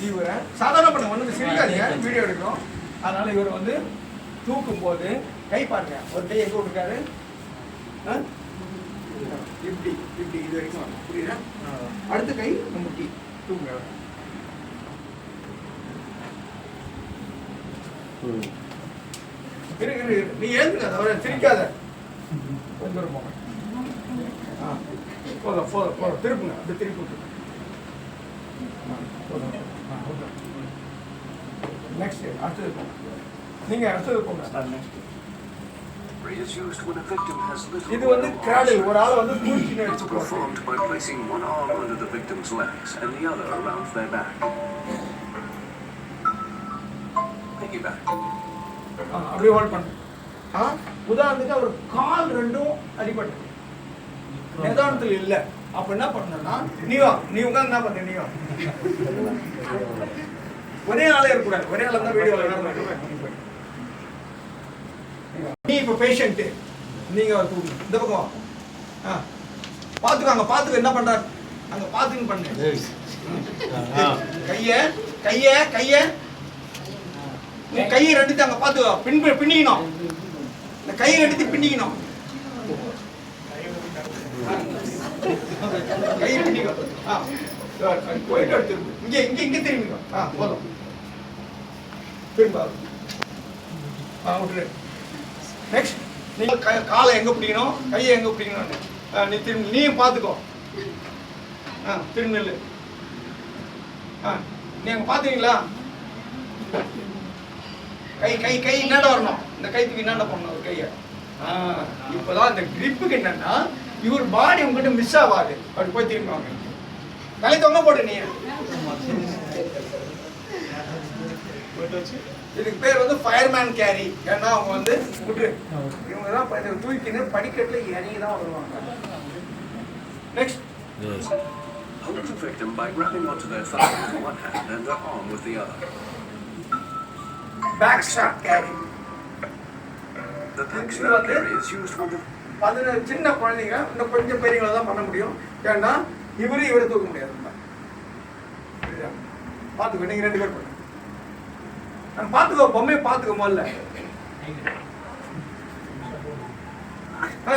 இவரை சாதாரண பண்ண ஒன்று சிரிக்காதீங்க, வீடியோ எடுக்கிறோம். அதனால இவர் வந்து தூக்கும் போது கை பாருங்க, ஒரு கை எங்கே விட்டுருக்காரு, இப்படி இப்படி இது வரைக்கும் வரணும், புரியுதா? அடுத்த கை முட்டி தூங்க. நீ ஏந்துக்காத, அவரை சிரிக்காத, கொஞ்சம் போங்க. போதும் போதும் போதும், திருப்புங்க, அப்படி திருப்பி. நெக்ஸ்ட் அடுத்தது போங்க, நீங்க அடுத்தது போங்க. இது வந்து கிராடில், ஒரு ஆள் வந்து தூக்கின்னு வச்சுக்கோங்க. by placing one arm under the victim's legs and the other around their back. Piggyback. அப்படியே ஹோல்ட் பண்ணு. உதாரணத்துக்கு அவர் கால் ரெண்டும் அடிபட்டு நிதானத்தில் இல்லை, அப்ப என்ன பண்ணா, நீ உட்காந்து என்ன பண்ண, நீ ஒரே ஆளே இருக்கக்கூடாது, ஒரே ஆள் தான் வீடியோவில். நீ இப்போ பேஷண்ட், நீங்க இந்த பக்கம் பார்த்துக்கோ, பார்த்துக்க என்ன பண்றாரு அங்க பார்த்துன்னு பண்ணு. கைய கைய கைய நீ கையை ரெண்டுத்து அங்க பார்த்துக்கோ, பின்னிக்கணும், இந்த கையை ரெண்டுத்து பின்னிக்கணும், கையை பின்னிக்கோ. போயிட்டு எடுத்து இங்க இங்க இங்க திரும்பிக்கோ. போதும், திரும்ப விட்டுரு. நெக்ஸ்ட் நீங்க காலை எங்க பிடிக்கணும், கையை எங்க பிடிக்கணும், நீ திரும்பி நீயும் பார்த்துக்கோ. திரும்பி நில்லு. நீ அங்க பாத்தீங்களா, கை கை கை என்னட வரணும், இந்த கைத்துக்கு என்னட பண்ணணும் ஒரு கையை. இப்போதான் இந்த கிரிப்புக்கு என்னன்னா, இவர் பாடி உங்ககிட்ட மிஸ் ஆகாது. அப்படி போய் திரும்பி வாங்க, தலை தொங்க போட்டு. நீ இதுக்கு பேர் வந்து ஃபயர்மேன் கேரி. ஏன்னா அவங்க வந்து விட்டுரு, இவங்க தான் தூக்கின்னு படிக்கட்டுல இறங்கி தான் வருவாங்க. Next hold the victim by grabbing onto their thigh with one hand and their arm with the other. Back strap carry. The back strap carry is used when the சின்ன குழந்தைங்க இன்னும் கொஞ்சம் பெரியவங்கள தான் பண்ண முடியும். ஏன்னா இவரை தூக்க முடியாது. பார்த்துக்கோ, நீங்க ரெண்டு பேர் பண்ணுங்க. பார்த்துக்கோ, பொம்மையை பார்த்துக்கோ முதல்ல.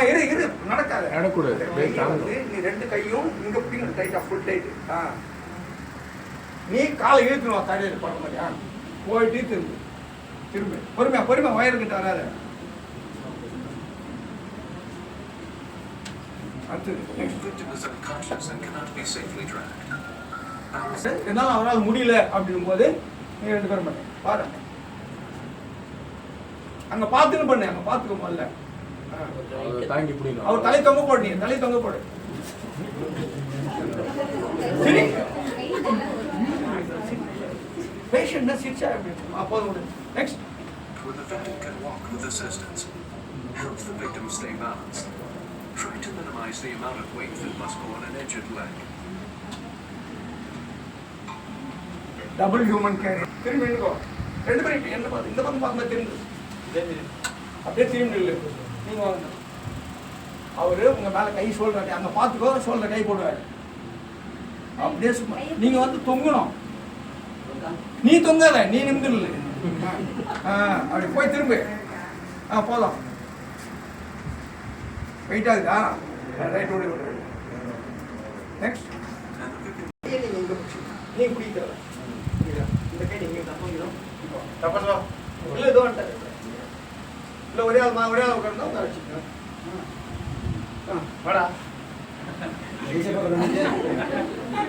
இரு நடக்காது, நீ ரெண்டு கையும் இங்க பிடிக்கணும் டைட்டா, ஃபுல் டைட். நீ காலை இழுத்துருவா, தடையில் பண்ண மாதிரியா, போயிட்டு திரும்ப திரும்ப பொறுமையா பொறுமையா, வயர்கிட்ட வராது. என்னாலும் அவரால் முடியல அப்படிங்கும் போது நீங்க ரெண்டு பேரும் பண்ணு, பாருங்க. அங்க பார்த்துன்னு பண்ணு, அங்க பார்த்துக்க முதல்ல. அவர் தலை தொங்க போடு, நீ தலை தொங்க போடு. பேஷண்ட் சிரிச்சா போதும். Next when the victim can walk with assistance, help the victim stay balanced. Try to minimize the amount of weight that must go on an injured leg. Double human carry. திரும்பி நின்னுக்கோ, ரெண்டு பேரும் என்ன பாத்து, இந்த பக்கம் பாருங்க, திரும்பி அப்படியே திரும்பி நில்லு. நீங்க வாங்க, அவரு உங்க மேல கை சொல்றாரு, அங்க பாத்துக்கோ, சொல்ற கை போடுவாரு. அப்படியே சும்மா நீங்க வந்து தொங்கணும், நீ தொங்காத, நீ நிமிர்ந்து. அப்படி போய் திரும்ப. போதும், வெயிட் ஆகுதா? ரைட், ஓடி ஓடி. நெக்ஸ்ட் நீ குடிக்கிற இந்த கை நீங்க தப்பிக்கிறோம், தப்பா இல்லை ஏதோ இல்லை, ஒரே ஆள் ஒரே ஆள் உட்காந்து உட்கார வச்சுக்கோங்க. வாடா,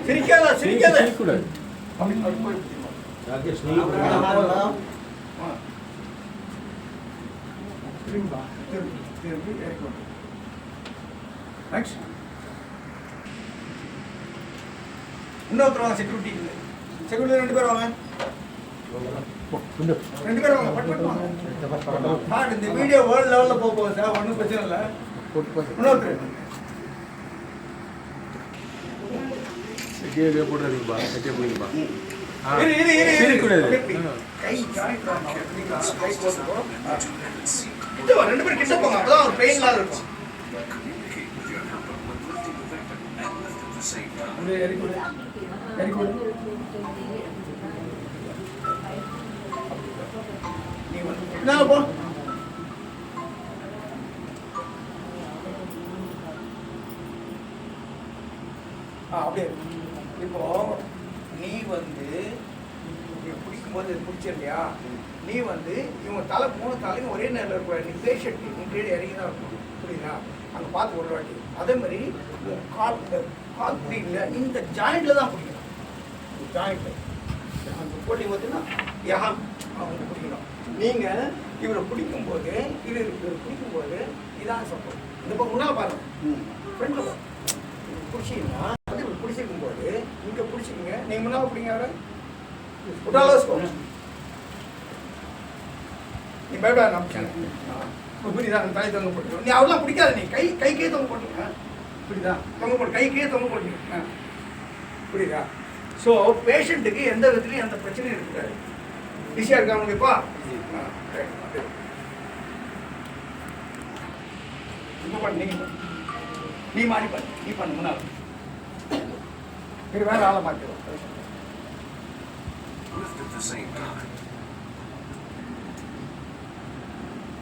சிரிக்காதா சிரிக்காத, அப்படி போய் திரும்பா திரும்பி திரும்பி இறக்கணும். நெக்ஸ்ட் இன்னொருத்தர் வாங்க, செக்யூரிட்டி இல்லை, செக்யூரிட்டி ரெண்டு பேர் வாங்க, ரெண்டு பேர் வாங்க, பட் பட் வாங்க. இந்த வீடியோ வேர்ல்ட் லெவலில் போக போகுது சார், ஒன்றும் பிரச்சனை இல்லை. இன்னொருத்தர் போட்டுறீங்கப்பா, செட்டியே போடுங்கப்பா. ரெண்டு பேரும் கிட்ட போங்க, அப்பதான் ஒரு பெயின் இல்லாத இருக்கும். என்ன போ. அப்படியே இப்போ நீ வந்து பிடிக்கும்போது பிடிச்ச இல்லையா, நீ வந்து இவங்க தலை 3 தலையும் ஒரே நேரில் இருக்க, நீ பேஷண்ட், நீ கீழே இறங்கி தான் இருக்கணும், புரியுதா? அங்கே பார்த்து ஒரு வாட்டி. அதே மாதிரி கால், இந்த கால் பிடிக்கல, இந்த ஜாயிண்ட்ல தான் பிடிக்கணும். ஜாயிண்ட்ல அந்த போட்டி பார்த்தீங்கன்னா யாம் அவங்க பிடிக்கணும். நீங்கள் இவரை பிடிக்கும்போது இவர் பிடிக்கும்போது இதான் சப்போர்ட். இந்த பக்கம் முன்னால் பாருங்க, ஃப்ரெண்டில் பிடிச்சிங்கன்னா வந்து இவர் பிடிச்சிருக்கும் போது இங்கே பிடிச்சிக்கிங்க, நீங்கள் முன்னால் பிடிங்க அவரை உடாலோஸ்கோ. நீ பயப்படாத, நான் புரியுதா? அந்த தாய் தொங்க போட்டு நீ அவெல்லாம் பிடிக்காத, நீ கைக்கே தொங்க போட்டுங்க, புரியுதா? தொங்க போட்டு கைக்கே தொங்க போட்டுங்க, புரியுதா? ஸோ பேஷண்ட்டுக்கு எந்த விதத்துலையும் எந்த பிரச்சனையும் இருக்காது. ஈஸியாக இருக்கா உங்களுக்குப்பா? இப்போ பண்ணு, நீ மாறி பண்ணு, நீ பண்ணு முன்னால். வேற ஆளை மாற்றிடுவோம். Lift at the same time.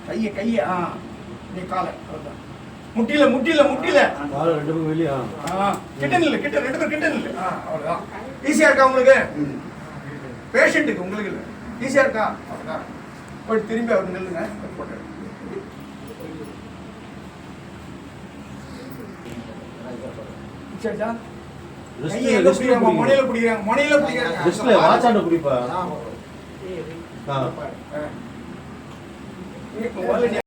கையை நீ காலை அவ்வளோதான். முட்டில காலை 2 பக்கம் வெளியே. கிட்ட நில்லு, கிட்ட 2 பேர் கிட்ட நில்லு. அவ்வளோதான். ஈஸியாக இருக்கா உங்களுக்கு? பேஷண்ட்டுக்கு உங்களுக்கு இல்லை, ஈஸியாக இருக்கா? அவ்வளோதான். போய் திரும்பி அவர் நில்லுங்க, போட்டு சரிச்சா? கையை எங்க பிடிக்கிறாங்க? முனையில பிடிக்கிறாங்க. ரிஸ்ட்ல வாட்சாண்ட பிடிப்பா. முதல்ல